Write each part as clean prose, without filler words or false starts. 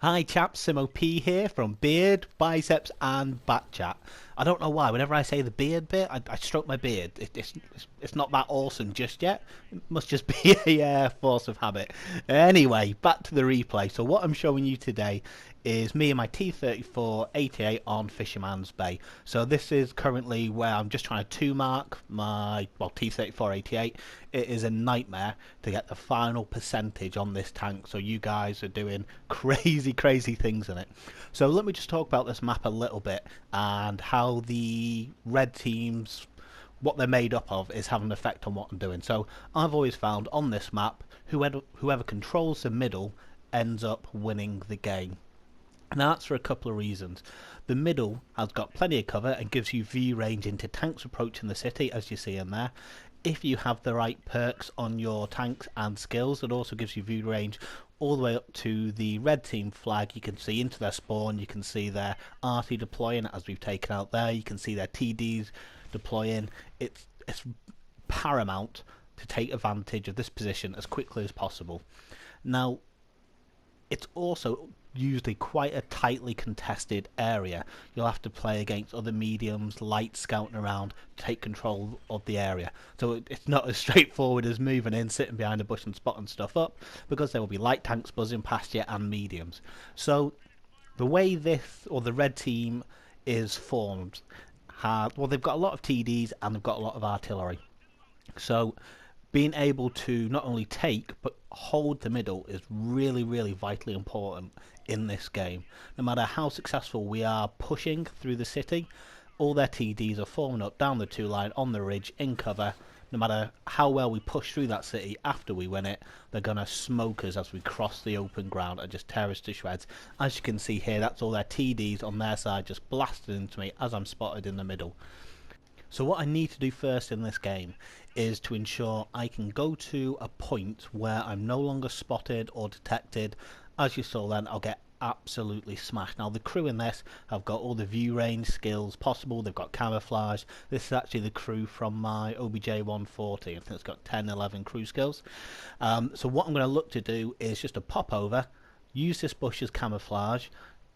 Hi chaps, Simo P here from Beard, Biceps and Batchat. I don't know why, whenever I say the beard bit, I stroke my beard. It's not that awesome just yet. It must just be a force of habit. Anyway, back to the replay. So what I'm showing you today is me and my T-34-88 on Fisherman's Bay. So this is currently where I'm just trying to two-mark my, T-34-88. It is a nightmare to get the final percentage on this tank, so you guys are doing crazy things in it. So let me just talk about this map a little bit and how the red teams, what they're made up of, is having an effect on what I'm doing. So I've always found on this map, whoever controls the middle ends up winning the game. Now that's for a couple of reasons. The middle has got plenty of cover and gives you view range into tanks approaching the city, as you see in there. If you have the right perks on your tanks and skills, it also gives you view range all the way up to the red team flag. You can see into their spawn, you can see their RT deploying as we've taken out there, you can see their TDs deploying. It's paramount to take advantage of this position as quickly as possible. Now, it's also usually quite a tightly contested area. You'll have to play against other mediums, light scouting around, take control of the area. So it's not as straightforward as moving in, sitting behind a bush and spotting stuff up, because there will be light tanks buzzing past you and mediums. So the way this, or the red team, is formed, they've got a lot of TDs and they've got a lot of artillery. So being able to not only take but hold the middle is really vitally important in this game. No matter how successful we are pushing through the city, all their TDs are forming up down the two line on the ridge in cover. No matter how well we push through that city after we win it, they're going to smoke us as we cross the open ground and just tear us to shreds. As you can see here, that's all their TDs on their side just blasted into me as I'm spotted in the middle. So what I need to do first in this game is to ensure I can go to a point where I'm no longer spotted or detected. As you saw then, I'll get absolutely smashed. Now the crew in this have got all the view range skills possible. They've got camouflage. This is actually the crew from my OBJ 140. I think it's got 10-11 crew skills. So what I'm going to look to do is just to pop over, use this bush as camouflage,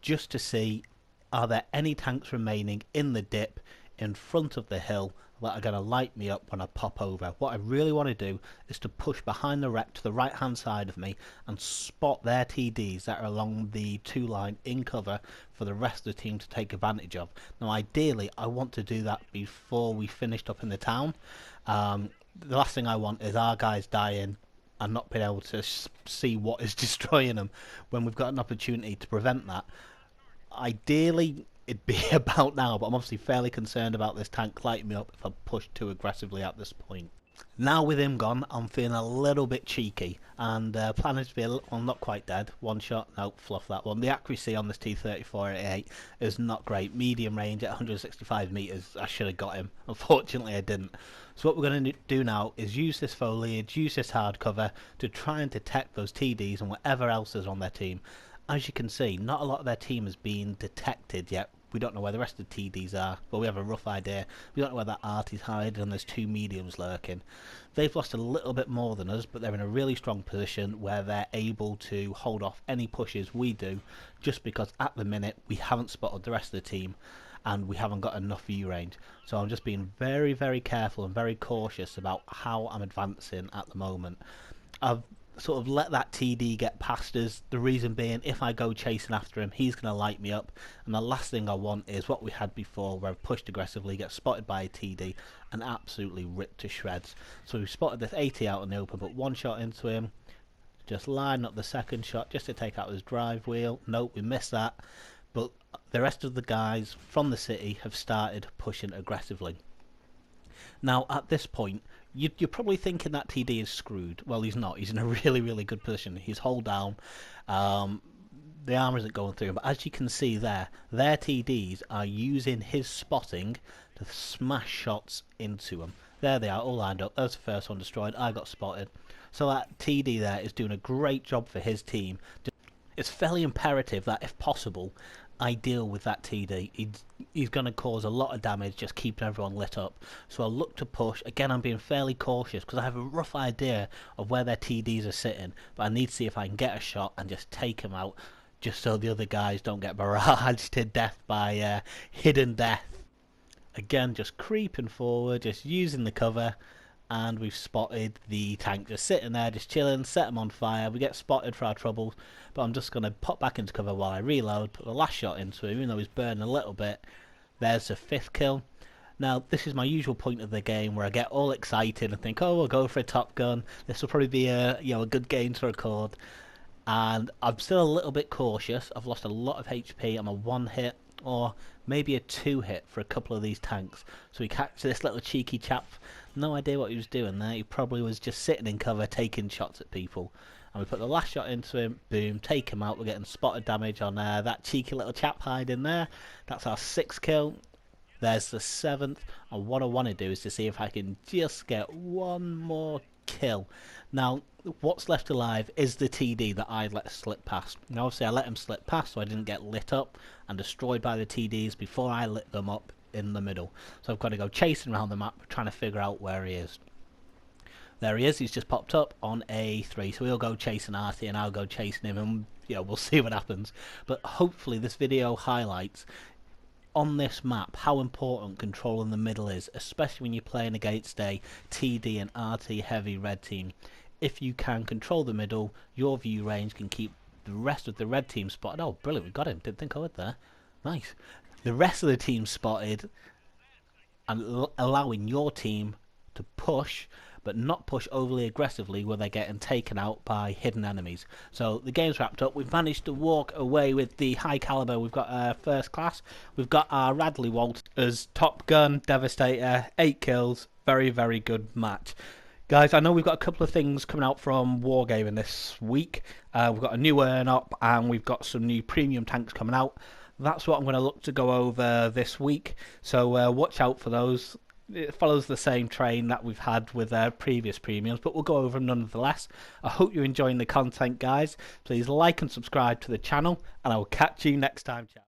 just to see are there any tanks remaining in the dip in front of the hill that are going to light me up when I pop over. What I really want to do is to push behind the wreck to the right hand side of me and spot their TDs that are along the two line in cover for the rest of the team to take advantage of. Now ideally I want to do that before we finished up in the town. The last thing I want is our guys dying and not being able to see what is destroying them when we've got an opportunity to prevent that. Ideally it'd be about now, but I'm obviously fairly concerned about this tank lighting me up if I push too aggressively at this point. Now with him gone, I'm feeling a little bit cheeky and planning to be not quite dead. One shot, nope, fluff that one. The accuracy on this T-34-88 is not great. Medium range at 165 meters. I should have got him. Unfortunately, I didn't. So what we're going to do now is use this foliage, use this hardcover to try and detect those TDs and whatever else is on their team. As you can see, not a lot of their team has been detected yet. We don't know where the rest of the TDs are, but we have a rough idea. We don't know where that art is hiding, and there's two mediums lurking. They've lost a little bit more than us, but they're in a really strong position where they're able to hold off any pushes we do, just because at the minute we haven't spotted the rest of the team and we haven't got enough view range. So I'm just being very careful and very cautious about how I'm advancing at the moment. I've sort of let that TD get past us. The reason being, if I go chasing after him, he's going to light me up, and the last thing I want is what we had before, where I pushed aggressively, get spotted by a TD and absolutely ripped to shreds. So we spotted this 80 out in the open, put one shot into him, just line up the second shot just to take out his drive wheel. Nope, we missed that, but the rest of the guys from the city have started pushing aggressively. Now at this point, you're probably thinking that TD is screwed. Well, he's not. He's in a really good position. He's hold down. The armor isn't going through, but as you can see there, their TDs are using his spotting to smash shots into them. There they are, all lined up. There's the first one destroyed. I got spotted. So that TD there is doing a great job for his team. It's fairly imperative that, if possible, I deal with that TD. He's going to cause a lot of damage just keeping everyone lit up. So I'll look to push. Again, I'm being fairly cautious because I have a rough idea of where their TDs are sitting, but I need to see if I can get a shot and just take him out just so the other guys don't get barraged to death by hidden death. Again, just creeping forward, just using the cover, and we've spotted the tank just sitting there, just chilling, set them on fire. We get spotted for our troubles, but I'm just going to pop back into cover while I reload, put the last shot into him, even though he's burning a little bit. There's the 5th kill. Now, this is my usual point of the game where I get all excited and think, oh, we'll go for a Top Gun. This will probably be a good game to record. And I'm still a little bit cautious. I've lost a lot of HP. I'm a 1-hit or maybe a 2-hit for a couple of these tanks. So we catch this little cheeky chap. No idea what he was doing there. He probably was just sitting in cover taking shots at people. And we put the last shot into him. Boom, take him out. We're getting spotted damage on that cheeky little chap hiding there. That's our 6th kill. There's the 7th. And what I want to do is to see if I can just get one more kill. Now, what's left alive is the TD that I let slip past. Now, obviously, I let him slip past so I didn't get lit up and destroyed by the TDs before I lit them up in the middle. So I've got to go chasing around the map trying to figure out where he is. There he is. He's just popped up on A3. So we'll go chasing Artie and I'll go chasing him, and we'll see what happens. But hopefully this video highlights on this map how important controlling the middle is, especially when you're playing against a TD and RT heavy red team. If you can control the middle, your view range can keep the rest of the red team spotted. Oh, brilliant, we got him. Didn't think I would there. Nice. The rest of the team spotted and allowing your team to push, but not push overly aggressively where they're getting taken out by hidden enemies. So the game's wrapped up. We've managed to walk away with the high caliber. We've got our 1st class. We've got our Radley Walt as Top Gun Devastator, 8 kills. Very, very good match. Guys, I know we've got a couple of things coming out from Wargaming this week. We've got a new earn up and we've got some new premium tanks coming out. That's what I'm going to look to go over this week. So watch out for those. It follows the same train that we've had with previous premiums, but we'll go over them nonetheless. I hope you're enjoying the content, guys. Please like and subscribe to the channel, and I will catch you next time. Chat.